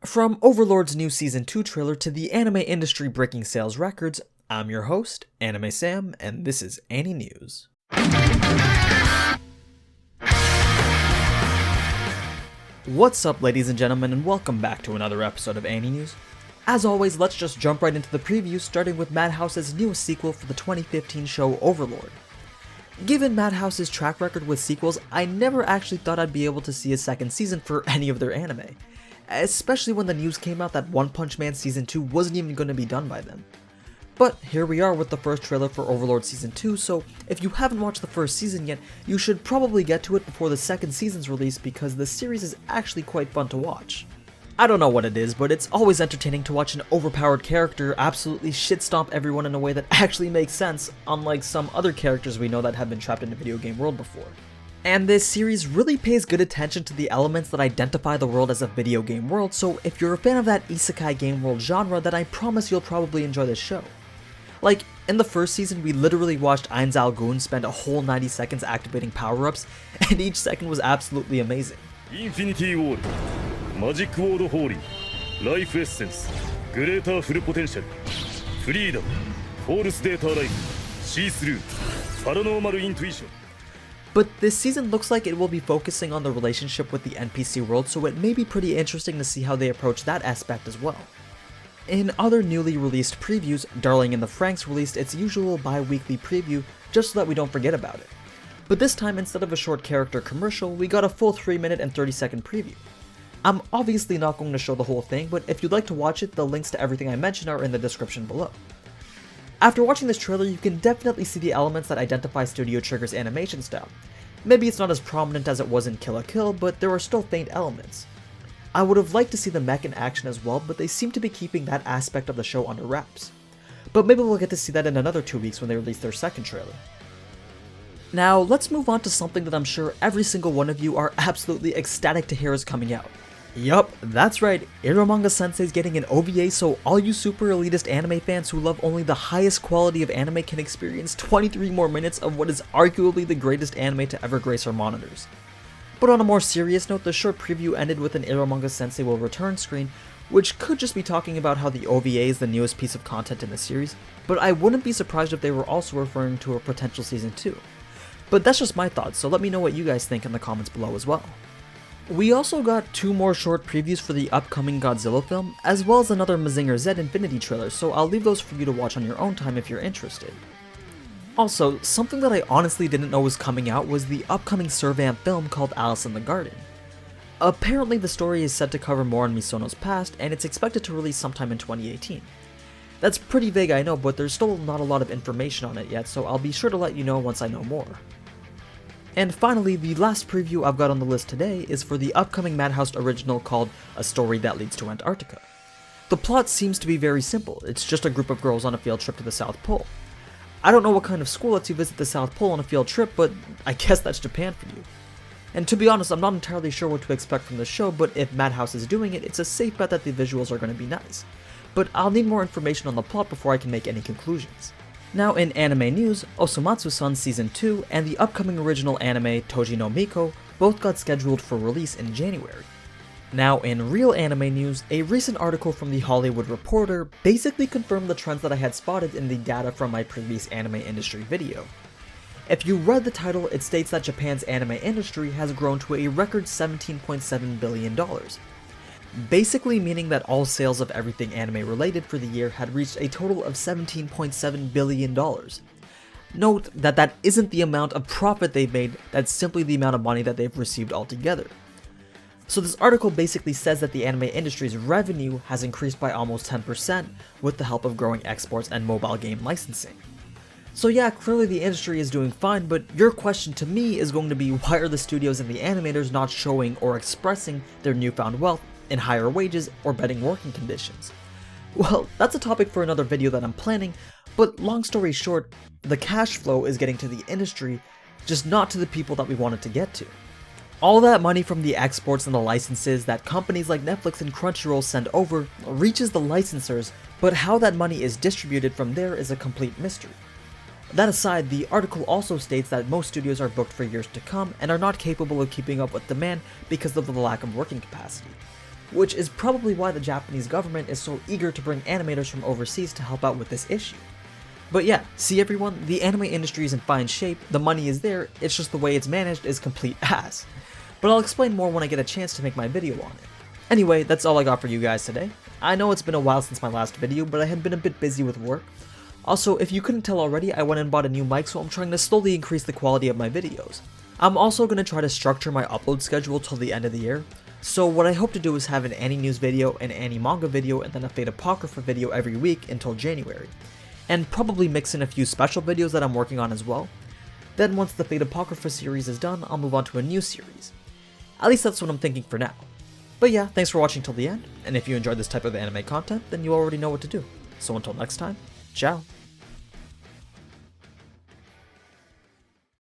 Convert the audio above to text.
From Overlord's new Season 2 trailer to the anime industry breaking sales records, I'm your host, Anime Sam, and this is AniNews. What's up, ladies and gentlemen, and welcome back to another episode of AniNews. As always, let's just jump right into the preview, starting with Madhouse's newest sequel for the 2015 show Overlord. Given Madhouse's track record with sequels, I never actually thought I'd be able to see a second season for any of their anime, especially when the news came out that One Punch Man Season 2 wasn't even going to be done by then. But here we are with the first trailer for Overlord Season 2, so if you haven't watched the first season yet, you should probably get to it before the second season's release because the series is actually quite fun to watch. I don't know what it is, but it's always entertaining to watch an overpowered character absolutely shit-stomp everyone in a way that actually makes sense, unlike some other characters we know that have been trapped in the video game world before. And this series really pays good attention to the elements that identify the world as a video game world, so if you're a fan of that isekai game world genre, then I promise you'll probably enjoy this show. Like, in the first season, we literally watched Ainz Gun spend a whole 90 seconds activating power-ups, and each second was absolutely amazing. Infinity Wall, Magic Word Holy, Life Essence, Greater Full Potential, Freedom, Force Data Life, See-Through, Paranormal Intuition. But this season looks like it will be focusing on the relationship with the NPC world, so it may be pretty interesting to see how they approach that aspect as well. In other newly released previews, Darling in the Frankxx released its usual bi-weekly preview just so that we don't forget about it. But this time, instead of a short character commercial, we got a full 3-minute and 30-second preview. I'm obviously not going to show the whole thing, but if you'd like to watch it, the links to everything I mentioned are in the description below. After watching this trailer, you can definitely see the elements that identify Studio Trigger's animation style. Maybe it's not as prominent as it was in Kill la Kill, but there are still faint elements. I would have liked to see the mech in action as well, but they seem to be keeping that aspect of the show under wraps. But maybe we'll get to see that in another 2 weeks when they release their second trailer. Now, let's move on to something that I'm sure every single one of you are absolutely ecstatic to hear is coming out. Yup, that's right, EroManga Sensei is getting an OVA, so all you super elitist anime fans who love only the highest quality of anime can experience 23 more minutes of what is arguably the greatest anime to ever grace our monitors. But on a more serious note, the short preview ended with an EroManga Sensei will return screen, which could just be talking about how the OVA is the newest piece of content in the series, but I wouldn't be surprised if they were also referring to a potential season 2. But that's just my thoughts, so let me know what you guys think in the comments below as well. We also got 2 more short previews for the upcoming Godzilla film, as well as another Mazinger Z Infinity trailer, so I'll leave those for you to watch on your own time if you're interested. Also, something that I honestly didn't know was coming out was the upcoming Servamp film called Alice in the Garden. Apparently the story is set to cover more on Misono's past, and it's expected to release sometime in 2018. That's pretty vague, I know, but there's still not a lot of information on it yet, so I'll be sure to let you know once I know more. And finally, the last preview I've got on the list today is for the upcoming Madhouse original called A Story That Leads to Antarctica. The plot seems to be very simple, it's just a group of girls on a field trip to the South Pole. I don't know what kind of school lets you visit the South Pole on a field trip, but I guess that's Japan for you. And to be honest, I'm not entirely sure what to expect from the show, but if Madhouse is doing it, it's a safe bet that the visuals are going to be nice. But I'll need more information on the plot before I can make any conclusions. Now in anime news, Osomatsu-san Season 2 and the upcoming original anime Toji no Miko both got scheduled for release in January. Now in real anime news, a recent article from The Hollywood Reporter basically confirmed the trends that I had spotted in the data from my previous anime industry video. If you read the title, it states that Japan's anime industry has grown to a record $17.7 billion. Basically meaning that all sales of everything anime related for the year had reached a total of $17.7 billion. Note that that isn't the amount of profit they've made, that's simply the amount of money that they've received altogether. So this article basically says that the anime industry's revenue has increased by almost 10% with the help of growing exports and mobile game licensing. So yeah, clearly the industry is doing fine, but your question to me is going to be why are the studios and the animators not showing or expressing their newfound wealth in higher wages or better working conditions? Well, that's a topic for another video that I'm planning, but long story short, the cash flow is getting to the industry, just not to the people that we want it to get to. All that money from the exports and the licenses that companies like Netflix and Crunchyroll send over reaches the licensors, but how that money is distributed from there is a complete mystery. That aside, the article also states that most studios are booked for years to come and are not capable of keeping up with demand because of the lack of working capacity. which is probably why the Japanese government is so eager to bring animators from overseas to help out with this issue. But yeah, see everyone, the anime industry is in fine shape, the money is there, it's just the way it's managed is complete ass. But I'll explain more when I get a chance to make my video on it. Anyway, that's all I got for you guys today. I know it's been a while since my last video, but I had been a bit busy with work. Also, if you couldn't tell already, I went and bought a new mic, so I'm trying to slowly increase the quality of my videos. I'm also going to try to structure my upload schedule till the end of the year. So what I hope to do is have an AniNews video, an AniManga video, and then a Fate Apocrypha video every week until January. And probably mix in a few special videos that I'm working on as well. Then once the Fate Apocrypha series is done, I'll move on to a new series. At least that's what I'm thinking for now. But yeah, thanks for watching till the end, and if you enjoyed this type of anime content, then you already know what to do. So until next time, ciao!